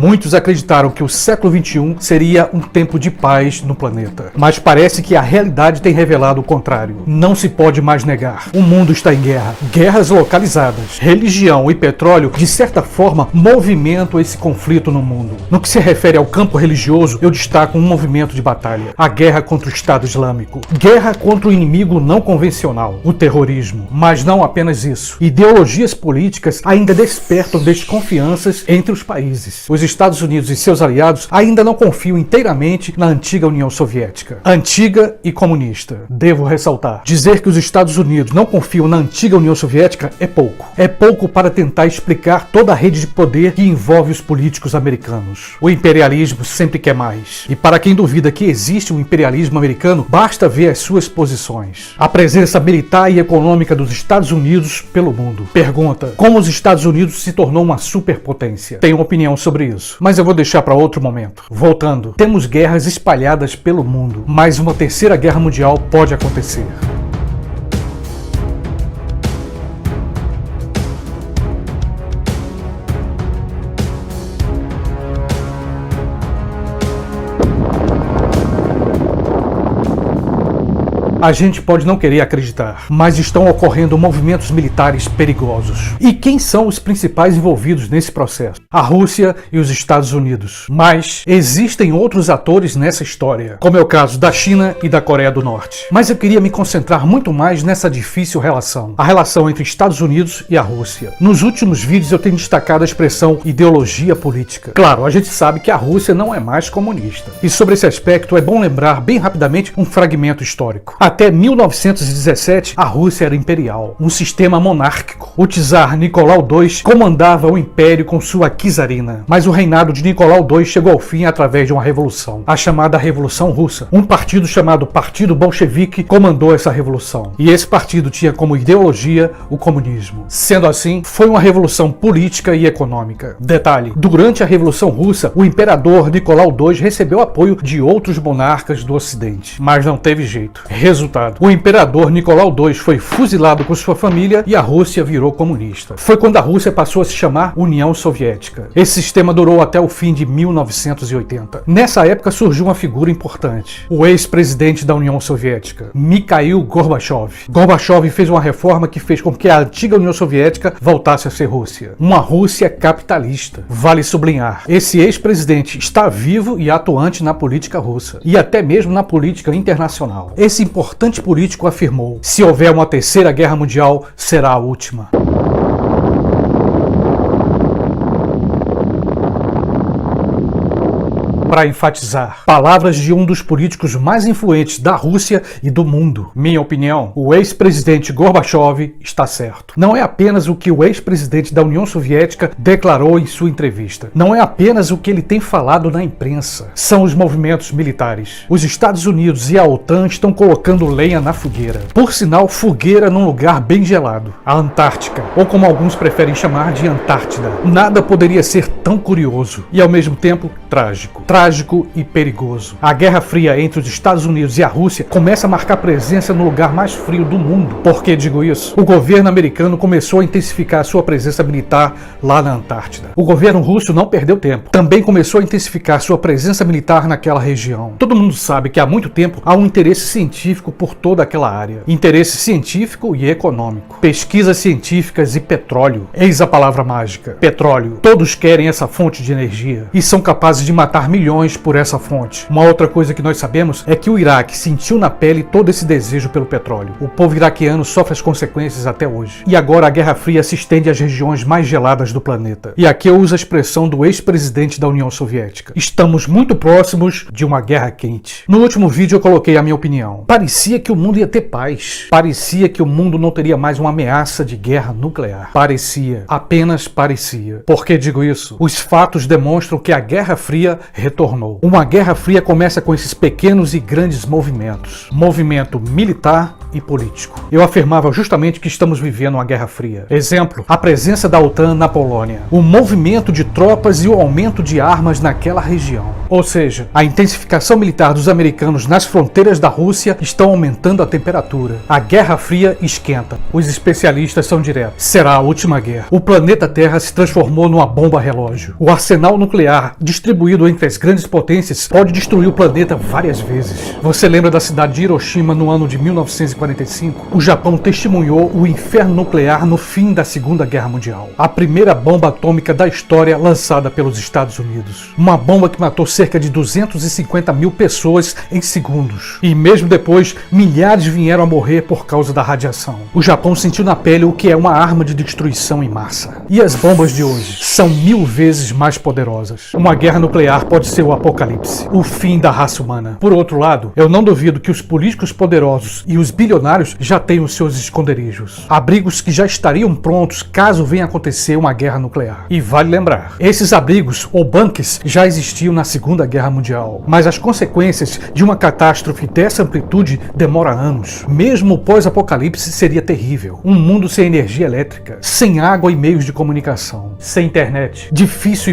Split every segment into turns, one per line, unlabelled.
Muitos acreditaram que o século XXI seria um tempo de paz no planeta. Mas parece que a realidade tem revelado o contrário. Não se pode mais negar. O mundo está em guerra. Guerras localizadas. Religião e petróleo, de certa forma, movimentam esse conflito no mundo. No que se refere ao campo religioso, eu destaco um movimento de batalha. A guerra contra o Estado Islâmico. Guerra contra o inimigo não convencional. O terrorismo. Mas não apenas isso. Ideologias políticas ainda despertam desconfianças entre os países. Os Estados Unidos e seus aliados ainda não confiam inteiramente na antiga União Soviética. Antiga e comunista. Devo ressaltar. Dizer que os Estados Unidos não confiam na antiga União Soviética é pouco. É pouco para tentar explicar toda a rede de poder que envolve os políticos americanos. O imperialismo sempre quer mais. E para quem duvida que existe um imperialismo americano, basta ver as suas posições. A presença militar e econômica dos Estados Unidos pelo mundo. Pergunta: como os Estados Unidos se tornou uma superpotência? Tenho uma opinião sobre isso, mas eu vou deixar para outro momento. Voltando, temos guerras espalhadas pelo mundo, mas uma terceira guerra mundial pode acontecer. A gente pode não querer acreditar, mas estão ocorrendo movimentos militares perigosos. E quem são os principais envolvidos nesse processo? A Rússia e os Estados Unidos. Mas existem outros atores nessa história, como é o caso da China e da Coreia do Norte. Mas eu queria me concentrar muito mais nessa difícil relação. A relação entre Estados Unidos e a Rússia. Nos últimos vídeos eu tenho destacado a expressão ideologia política. Claro, a gente sabe que a Rússia não é mais comunista. E sobre esse aspecto é bom lembrar bem rapidamente um fragmento histórico. Até 1917, a Rússia era imperial, um sistema monárquico. O czar Nicolau II comandava o império com sua czarina. Mas o reinado de Nicolau II chegou ao fim através de uma revolução, a chamada Revolução Russa. Um partido chamado Partido Bolchevique comandou essa revolução. E esse partido tinha como ideologia o comunismo. Sendo assim, foi uma revolução política e econômica. Detalhe: durante a Revolução Russa, o imperador Nicolau II recebeu apoio de outros monarcas do Ocidente. Mas não teve jeito. Resultado: o imperador Nicolau II foi fuzilado com sua família e a Rússia virou comunista. Foi quando a Rússia passou a se chamar União Soviética. Esse sistema durou até o fim de 1980. Nessa época surgiu uma figura importante: o ex-presidente da União Soviética, Mikhail Gorbachev. Gorbachev fez uma reforma que fez com que a antiga União Soviética voltasse a ser Rússia. Uma Rússia capitalista. Vale sublinhar, esse ex-presidente está vivo e atuante na política russa e até mesmo na política internacional. Esse importante político afirmou: se houver uma terceira guerra mundial, será a última. Para enfatizar, palavras de um dos políticos mais influentes da Rússia e do mundo. Minha opinião: o ex-presidente Gorbachev está certo. Não é apenas o que o ex-presidente da União Soviética declarou em sua entrevista. Não é apenas o que ele tem falado na imprensa. São os movimentos militares. Os Estados Unidos e a OTAN estão colocando lenha na fogueira. Por sinal, fogueira num lugar bem gelado. A Antártica, ou como alguns preferem chamar de Antártida. Nada poderia ser tão curioso e ao mesmo tempo trágico. Trágico e perigoso. A Guerra Fria entre os Estados Unidos e a Rússia começa a marcar presença no lugar mais frio do mundo. Por que digo isso? O governo americano começou a intensificar a sua presença militar lá na Antártida. O governo russo não perdeu tempo. Também começou a intensificar sua presença militar naquela região. Todo mundo sabe que há muito tempo há um interesse científico por toda aquela área. Interesse científico e econômico. Pesquisas científicas e petróleo. Eis a palavra mágica: petróleo. Todos querem essa fonte de energia e são capazes de matar milhões por essa fonte. Uma outra coisa que nós sabemos é que o Iraque sentiu na pele todo esse desejo pelo petróleo. O povo iraquiano sofre as consequências até hoje. E agora a Guerra Fria se estende às regiões mais geladas do planeta. E aqui eu uso a expressão do ex-presidente da União Soviética: estamos muito próximos de uma guerra quente. No último vídeo eu coloquei a minha opinião. Parecia que o mundo ia ter paz. Parecia que o mundo não teria mais uma ameaça de guerra nuclear. Parecia. Apenas parecia. Por que digo isso? Os fatos demonstram que a Guerra Fria retornou. Uma Guerra Fria começa com esses pequenos e grandes movimentos. Movimento militar e político. Eu afirmava justamente que estamos vivendo uma Guerra Fria. Exemplo: a presença da OTAN na Polônia. O movimento de tropas e o aumento de armas naquela região. Ou seja, a intensificação militar dos americanos nas fronteiras da Rússia estão aumentando a temperatura. A Guerra Fria esquenta. Os especialistas são diretos. Será a última guerra. O planeta Terra se transformou numa bomba relógio. O arsenal nuclear distribuído entre as grandes potências pode destruir o planeta várias vezes. Você lembra da cidade de Hiroshima no ano de 1945? O Japão testemunhou o inferno nuclear no fim da Segunda Guerra Mundial. A primeira bomba atômica da história lançada pelos Estados Unidos. Uma bomba que matou cerca de 250 mil pessoas em segundos. E mesmo depois, milhares vieram a morrer por causa da radiação. O Japão sentiu na pele o que é uma arma de destruição em massa. E as bombas de hoje são 1000 vezes mais poderosas. Uma guerra nuclear pode ser o apocalipse, o fim da raça humana. Por outro lado, eu não duvido que os políticos poderosos e os bilionários já tenham seus esconderijos. Abrigos que já estariam prontos caso venha acontecer uma guerra nuclear. E vale lembrar, esses abrigos ou bunkers já existiam na Segunda Guerra Mundial. Mas as consequências de uma catástrofe dessa amplitude demoram anos. Mesmo o pós-apocalipse seria terrível. Um mundo sem energia elétrica, sem água e meios de comunicação, sem internet. Difícil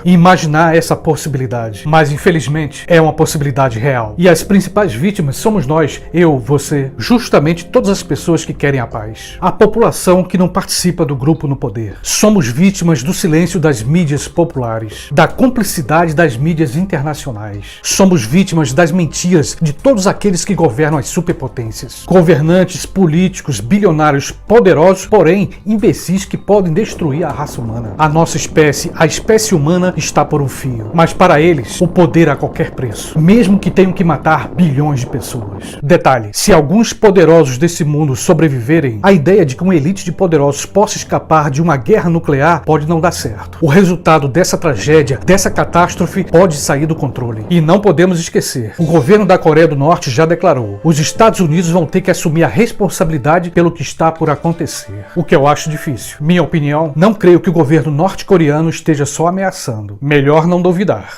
imaginar essa possibilidade. Mas infelizmente é uma possibilidade real. E as principais vítimas somos nós, eu, você, justamente todas as pessoas que querem a paz. A população que não participa do grupo no poder. Somos vítimas do silêncio das mídias populares, da cumplicidade das mídias internacionais. Somos vítimas das mentiras de todos aqueles que governam as superpotências. Governantes, políticos, bilionários poderosos, porém imbecis que podem destruir a raça humana. A nossa espécie, a espécie humana, está por um fio. Mas para eles, o poder a qualquer preço. Mesmo que tenham que matar bilhões de pessoas. Detalhe, se alguns poderosos desse mundo sobreviverem, a ideia de que uma elite de poderosos possa escapar de uma guerra nuclear pode não dar certo. O resultado dessa tragédia, dessa catástrofe, pode sair do controle. E não podemos esquecer, o governo da Coreia do Norte já declarou: os Estados Unidos vão ter que assumir a responsabilidade pelo que está por acontecer. O que eu acho difícil. Minha opinião, não creio que o governo norte-coreano esteja só ameaçando. Melhor não duvidar.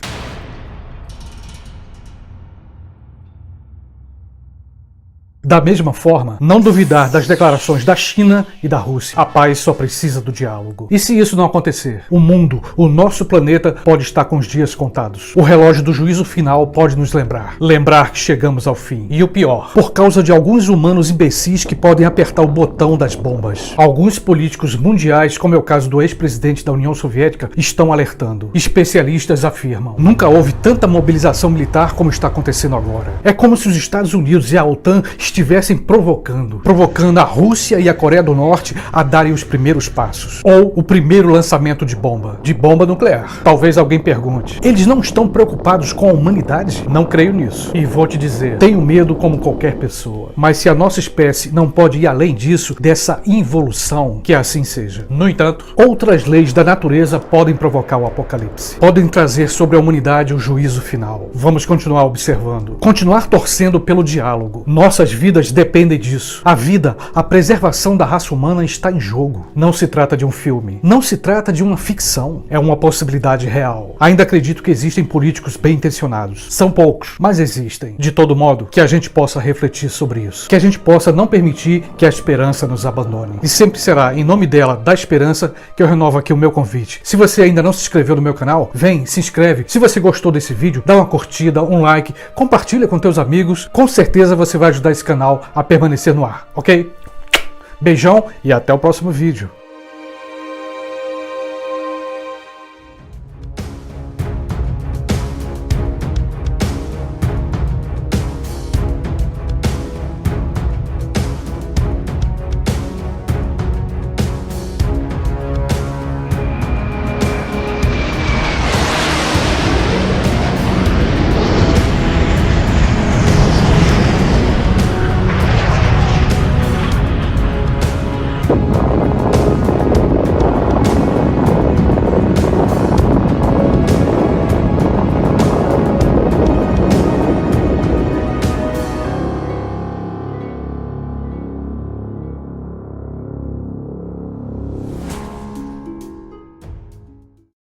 Da mesma forma, não duvidar das declarações da China e da Rússia. A paz só precisa do diálogo. E se isso não acontecer, o mundo, o nosso planeta, pode estar com os dias contados. O relógio do juízo final pode nos lembrar que chegamos ao fim. E o pior, por causa de alguns humanos imbecis que podem apertar o botão das bombas. Alguns políticos mundiais, como é o caso do ex-presidente da União Soviética, estão alertando. Especialistas afirmam: nunca houve tanta mobilização militar como está acontecendo agora. É como se os Estados Unidos e a OTAN estivessem provocando a Rússia e a Coreia do Norte a darem os primeiros passos. Ou o primeiro lançamento de bomba nuclear. Talvez alguém pergunte: eles não estão preocupados com a humanidade? Não creio nisso. E vou te dizer, tenho medo como qualquer pessoa. Mas se a nossa espécie não pode ir além disso, dessa involução, que assim seja. No entanto, outras leis da natureza podem provocar o apocalipse. Podem trazer sobre a humanidade o juízo final. Vamos continuar observando. Continuar torcendo pelo diálogo. Nossas vidas dependem disso. A vida, a preservação da raça humana está em jogo. Não se trata de um filme. Não se trata de uma ficção. É uma possibilidade real. Ainda acredito que existem políticos bem intencionados. São poucos, mas existem. De todo modo, que a gente possa refletir sobre isso. Que a gente possa não permitir que a esperança nos abandone. E sempre será em nome dela, da esperança, que eu renovo aqui o meu convite. Se você ainda não se inscreveu no meu canal, vem, se inscreve. Se você gostou desse vídeo, dá uma curtida, um like, compartilha com teus amigos. Com certeza você vai ajudar esse canal a permanecer no ar, ok? Beijão e até o próximo vídeo.